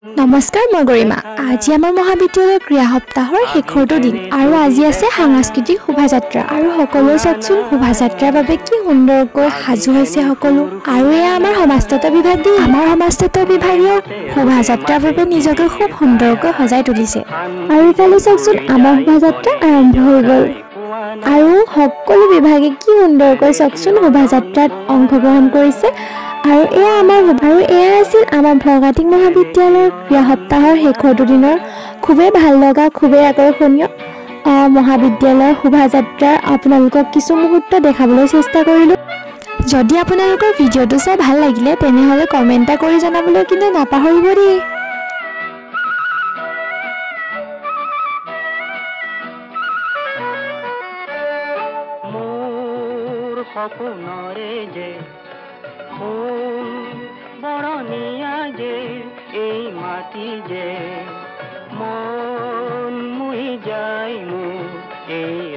নমস্কাৰ, মই গৰিমা। আজি আমাৰ মহাবিদ্যালয়ৰ ক্ৰীড়া সপ্তাহৰ শেষৰটো দিন আৰু আজি আছে সাংস্কৃতিক শোভাযাত্ৰা আৰু সকলোৱে চাওকচোন শোভাযাত্ৰাৰ বাবে কি সুন্দৰকৈ সাজু হৈছে সকলো। আৰু এয়া আমাৰ সমাজতত্ব বিভাগ দি আমাৰ সমাজতত্ব বিভাগীয় শোভাযাত্ৰাৰ বাবে নিজকে খুব সুন্দৰকৈ সজাই তুলিছে। আৰু ইফালে চাওকচোন আমাৰ শোভাযাত্ৰা আৰম্ভ হৈ গ'ল আৰু সকলো বিভাগে কি সুন্দৰকৈ চাওকচোন শোভাযাত্ৰাত অংশগ্ৰহণ কৰিছে। আৰু এয়া আছিল আমাৰ ভগাতিং মহাবিদ্যালয়ৰ ক্ৰীড়া সপ্তাহৰ শেষৰটো দিনৰ খুবেই ভাল লগা, খুবেই আকৰ্ষণীয় মহাবিদ্যালয়ৰ শোভাযাত্ৰাৰ আপোনালোকক কিছু মুহূৰ্ত দেখাবলৈ চেষ্টা কৰিলোঁ। যদি আপোনালোকৰ ভিডিঅ'টো চাই ভাল লাগিলে তেনেহ'লে কমেণ্ট এটা কৰি জনাবলৈ কিন্তু নাপাহৰিব দেই। সপোনৰে যে ফুল বৰণীয়া যে এই মাটি যে মন মুহি যায় মোৰ এই